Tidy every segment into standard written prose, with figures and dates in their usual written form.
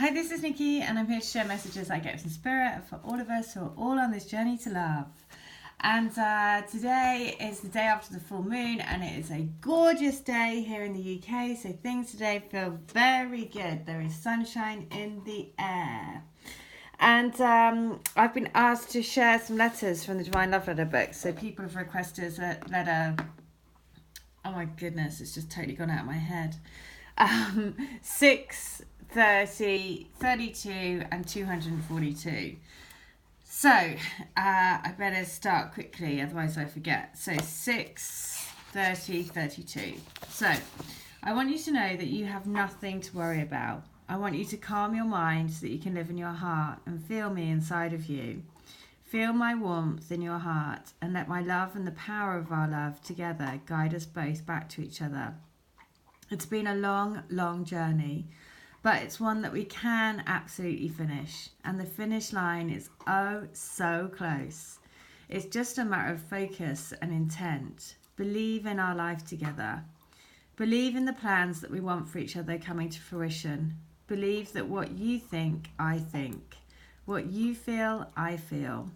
Hi, this is Nikki, and I'm here to share messages I get from Spirit and for all of us who are all on this journey to love. And today is the day after the full moon, and it is a gorgeous day here in the UK, so things today feel very good. There is sunshine in the air. And I've been asked to share some letters from the Divine Love Letter book, so people have requested a letter. Oh my goodness, it's just totally gone out of my head. 6, 30, 32 and 242. So I better start quickly, otherwise I forget. So 6, 30, 32. So I want you to know that you have nothing to worry about. I want you to calm your mind so that you can live in your heart and feel me inside of you. Feel my warmth in your heart and let my love and the power of our love together guide us both back to each other. It's been a long, long journey, but it's one that we can absolutely finish. And the finish line is oh so close. It's just a matter of focus and intent. Believe in our life together. Believe in the plans that we want for each other coming to fruition. Believe that what you think, I think. What you feel, I feel.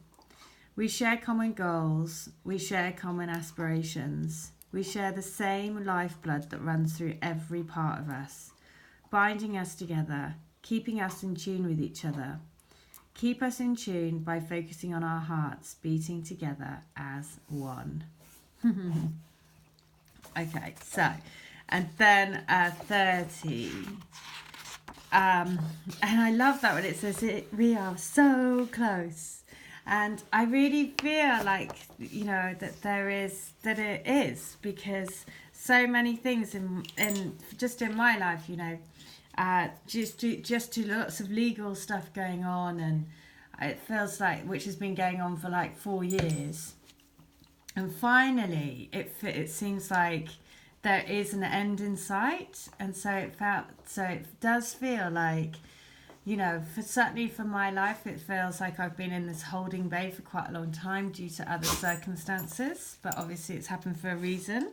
We share common goals. We share common aspirations. We share the same lifeblood that runs through every part of us, binding us together, keeping us in tune with each other. Keep us in tune by focusing on our hearts beating together as one. Okay, so, and then 30. And I love that when it says we are so close. And I really feel like, you know, that it is, because so many things in just in my life, you know, just to lots of legal stuff going on, and it feels like, which has been going on for like 4 years, and finally it seems like there is an end in sight. And so it does feel like, you know, certainly for my life, it feels like I've been in this holding bay for quite a long time due to other circumstances, but obviously it's happened for a reason.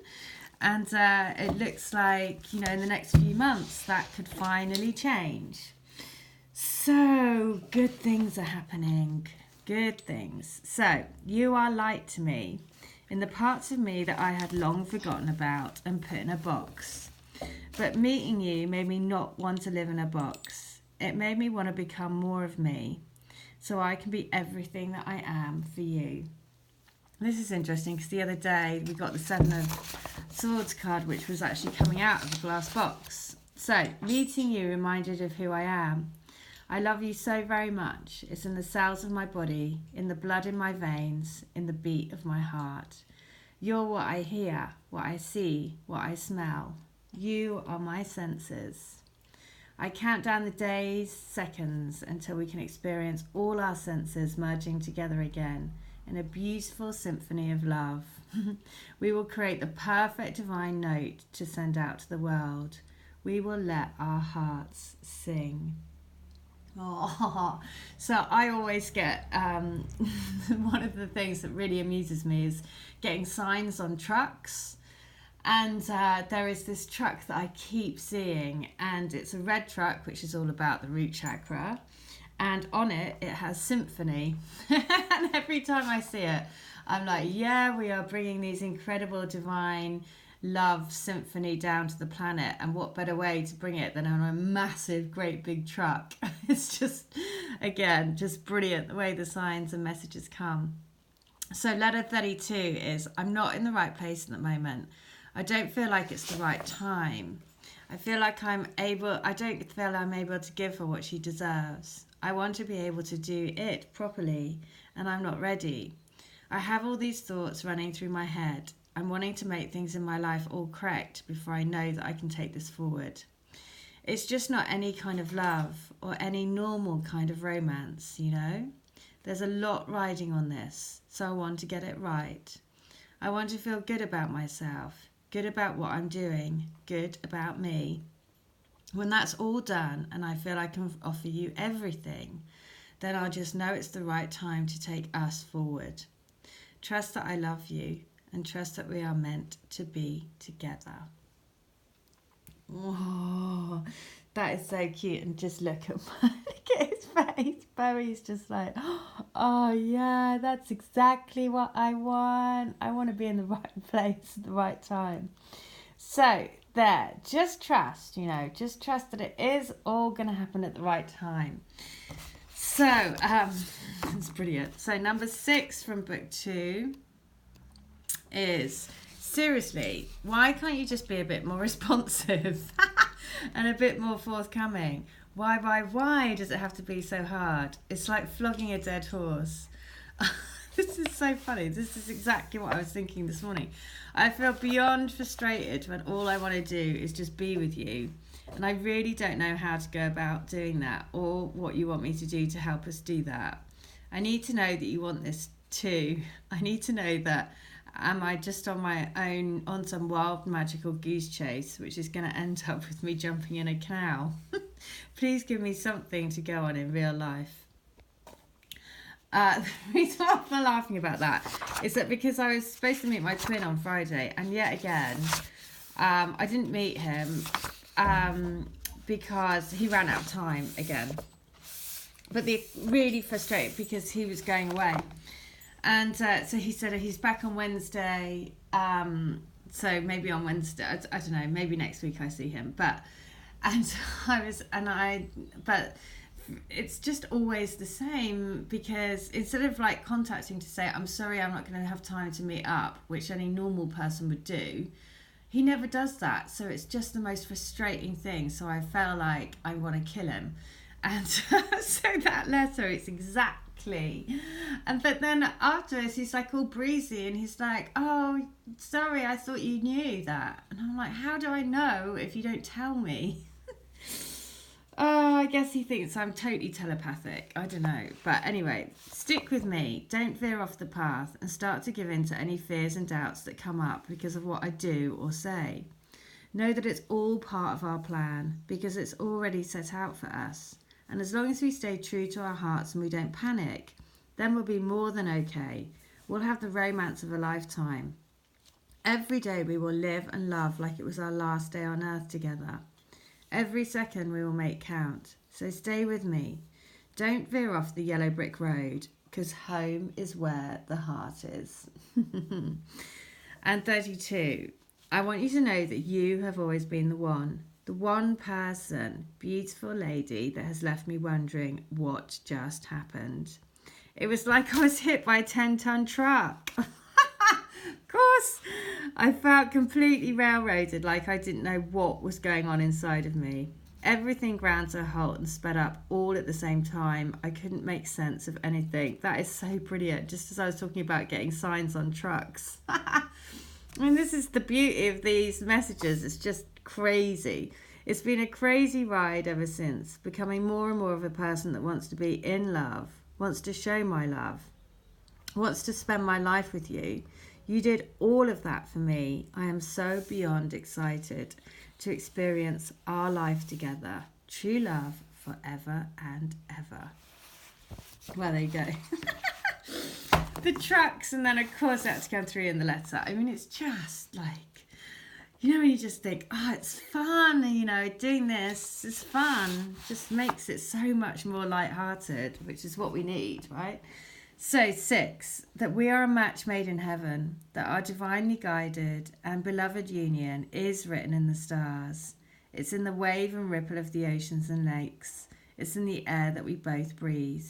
And it looks like, you know, in the next few months that could finally change. So good things are happening. Good things. So you are light to me in the parts of me that I had long forgotten about and put in a box. But meeting you made me not want to live in a box. It made me want to become more of me, so I can be everything that I am for you. This is interesting because the other day we got the 7 of Swords card, which was actually coming out of the glass box. So, meeting you reminded of who I am. I love you so very much. It's in the cells of my body, in the blood in my veins, in the beat of my heart. You're what I hear, what I see, what I smell. You are my senses. I count down the days, seconds, until we can experience all our senses merging together again in a beautiful symphony of love. We will create the perfect divine note to send out to the world. We will let our hearts sing. Oh, so I always get, one of the things that really amuses me is getting signs on trucks. And there is this truck that I keep seeing, and it's a red truck, which is all about the root chakra. And on it, it has symphony. And every time I see it, I'm like, yeah, we are bringing these incredible divine love symphony down to the planet. And what better way to bring it than on a massive, great big truck? It's just, again, just brilliant the way the signs and messages come. So letter 32 is, I'm not in the right place at the moment. I don't feel like it's the right time. I feel like I don't feel I'm able to give her what she deserves. I want to be able to do it properly, and I'm not ready. I have all these thoughts running through my head. I'm wanting to make things in my life all correct before I know that I can take this forward. It's just not any kind of love or any normal kind of romance, you know? There's a lot riding on this, so I want to get it right. I want to feel good about myself. Good about what I'm doing, good about me. When that's all done and I feel I can offer you everything, then I'll just know it's the right time to take us forward. Trust that I love you and trust that we are meant to be together. Oh, that is so cute. And just look at his face. Bowie's just like, oh yeah, that's exactly what I want. I want to be in the right place at the right time. So there, just trust, just trust that it is all going to happen at the right time. So, it's brilliant. So number 6 from book 2 is, seriously, why can't you just be a bit more responsive and a bit more forthcoming? Why does it have to be so hard? It's like flogging a dead horse. This is so funny. This is exactly what I was thinking this morning. I feel beyond frustrated when all I want to do is just be with you. And I really don't know how to go about doing that, or what you want me to do to help us do that. I need to know that you want this too. I need to know that, am I just on my own on some wild magical goose chase, which is going to end up with me jumping in a canal? Please give me something to go on in real life. The reason I'm laughing about that is that because I was supposed to meet my twin on Friday, and yet again, I didn't meet him because he ran out of time again. But they're really frustrated because he was going away. And so he said he's back on Wednesday. So maybe on Wednesday, I don't know, maybe next week I see him. But it's just always the same, because instead of like contacting to say, I'm sorry, I'm not going to have time to meet up, which any normal person would do, he never does that. So it's just the most frustrating thing. So I felt like I want to kill him. And so that letter, it's exactly. But then afterwards, he's like all breezy and he's like, oh, sorry, I thought you knew that. And I'm like, how do I know if you don't tell me? Oh, I guess he thinks I'm totally telepathic. I don't know. But anyway, stick with me. Don't veer off the path and start to give in to any fears and doubts that come up because of what I do or say. Know that it's all part of our plan because it's already set out for us. And as long as we stay true to our hearts and we don't panic, then we'll be more than okay. We'll have the romance of a lifetime. Every day we will live and love like it was our last day on earth together. Every second we will make count. So stay with me. Don't veer off the yellow brick road, because home is where the heart is. And 32. I want you to know that you have always been the one person, beautiful lady that has left me wondering what just happened. It was like I was hit by a 10-ton truck. Of course, I felt completely railroaded, like I didn't know what was going on inside of me. Everything ground to a halt and sped up all at the same time. I couldn't make sense of anything. That is so brilliant, just as I was talking about getting signs on trucks. I mean, this is the beauty of these messages. It's just crazy. It's been a crazy ride ever since, becoming more and more of a person that wants to be in love, wants to show my love, wants to spend my life with you. You did all of that for me. I am so beyond excited to experience our life together. True love forever and ever. Well, there you go. The trucks, and then of course that to come through in the letter. I mean, it's just like, when you just think, oh, it's fun, doing this is fun. Just makes it so much more lighthearted, which is what we need, right? So 6, that we are a match made in heaven, that our divinely guided and beloved union is written in the stars. It's in the wave and ripple of the oceans and lakes. It's in the air that we both breathe.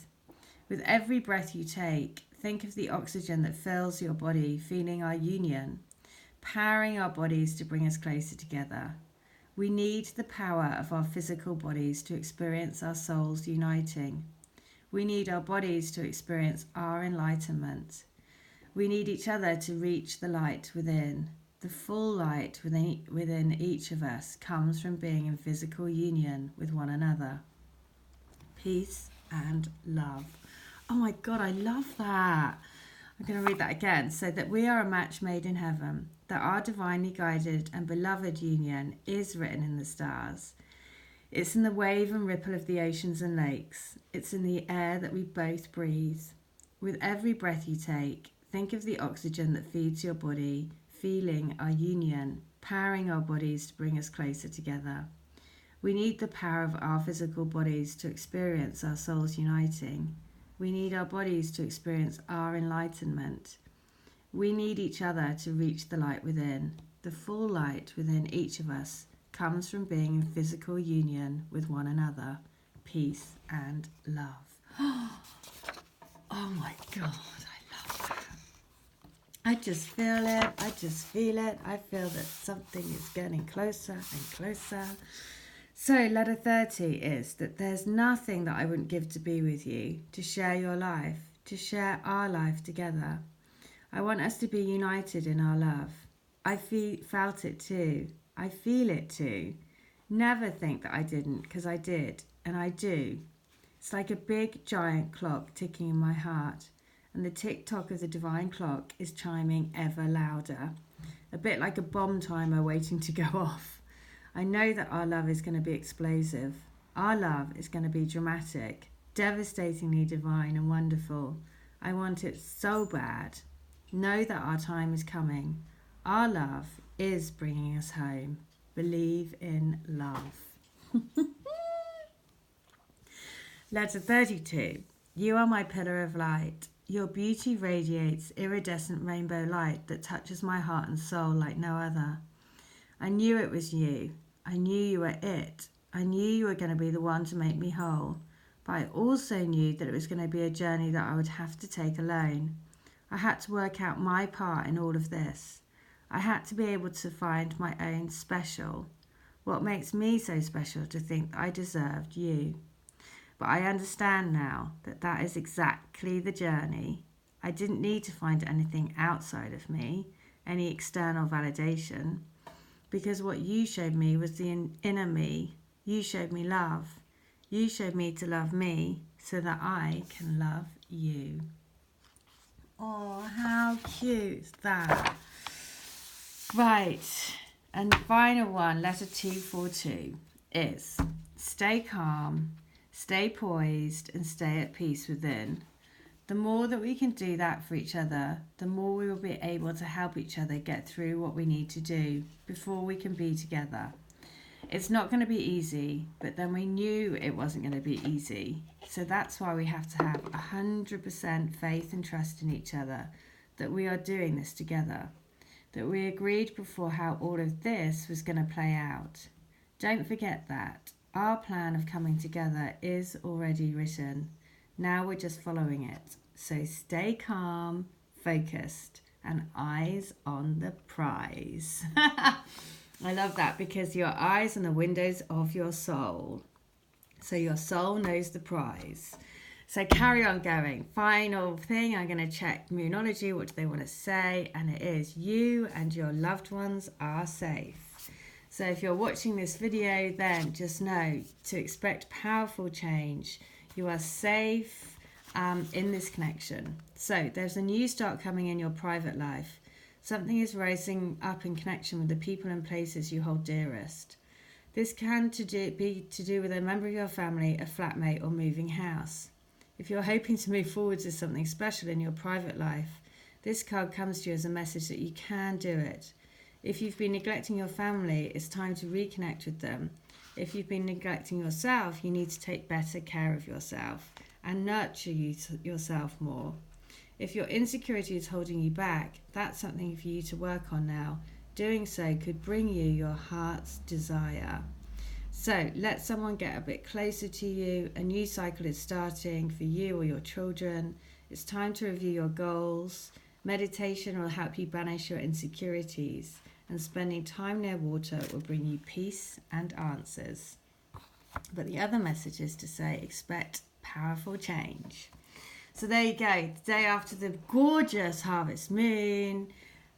With every breath you take, think of the oxygen that fills your body, feeling our union, powering our bodies to bring us closer together. We need the power of our physical bodies to experience our souls uniting. We need our bodies to experience our enlightenment. We need each other to reach the light within. The full light within each of us comes from being in physical union with one another. Peace and love. Oh my God, I love that. I'm going to read that again. So that we are a match made in heaven, that our divinely guided and beloved union is written in the stars. It's in the wave and ripple of the oceans and lakes. It's in the air that we both breathe. With every breath you take, think of the oxygen that feeds your body, feeling our union, powering our bodies to bring us closer together. We need the power of our physical bodies to experience our souls uniting. We need our bodies to experience our enlightenment. We need each other to reach the light within. The full light within each of us comes from being in physical union with one another. Peace and love. Oh my God, I love that. I just feel it. I just feel it. I feel that something is getting closer and closer. So letter 30 is that there's nothing that I wouldn't give to be with you, to share your life, to share our life together. I want us to be united in our love. I felt it too. I feel it too. Never think that I didn't, because I did, and I do. It's like a big giant clock ticking in my heart, and the tick-tock of the divine clock is chiming ever louder, a bit like a bomb timer waiting to go off. I know that our love is going to be explosive. Our love is going to be dramatic, devastatingly divine and wonderful. I want it so bad. Know that our time is coming. Our love is bringing us home. Believe in love. Letter 32. You are my pillar of light. Your beauty radiates iridescent rainbow light that touches my heart and soul like no other. I knew it was you. I knew you were it. I knew you were going to be the one to make me whole. But I also knew that it was going to be a journey that I would have to take alone. I had to work out my part in all of this. I had to be able to find my own special. What makes me so special to think I deserved you. But I understand now that that is exactly the journey. I didn't need to find anything outside of me, any external validation. Because what you showed me was the inner me. You showed me love. You showed me to love me so that I can love you. Oh, how cute is that? Right, and the final one, letter 242, is stay calm, stay poised, and stay at peace within. The more that we can do that for each other, the more we will be able to help each other get through what we need to do before we can be together. It's not going to be easy, but then we knew it wasn't going to be easy. So that's why we have to have 100% faith and trust in each other, that we are doing this together, that we agreed before how all of this was going to play out. Don't forget that. Our plan of coming together is already written. Now we're just following it. So stay calm, focused, and eyes on the prize. I love that, because your eyes are the windows of your soul. So your soul knows the prize. So carry on going. Final thing, I'm going to check Moonology. What do they want to say? And it is you and your loved ones are safe. So if you're watching this video, then just know to expect powerful change. You are safe in this connection. So there's a new start coming in your private life. Something is rising up in connection with the people and places you hold dearest. This can be to do with a member of your family, a flatmate, or moving house. If you're hoping to move forwards with something special in your private life, this card comes to you as a message that you can do it. If you've been neglecting your family, it's time to reconnect with them. If you've been neglecting yourself, you need to take better care of yourself and nurture yourself more. If your insecurity is holding you back, that's something for you to work on now. Doing so could bring you your heart's desire. So let someone get a bit closer to you. A new cycle is starting for you or your children. It's time to review your goals. Meditation will help you banish your insecurities, and spending time near water will bring you peace and answers. But the other message is to say, expect powerful change. So there you go, the day after the gorgeous harvest moon.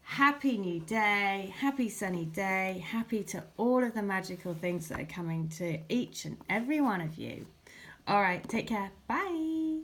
Happy new day, happy sunny day, happy to all of the magical things that are coming to each and every one of you. All right, take care, bye.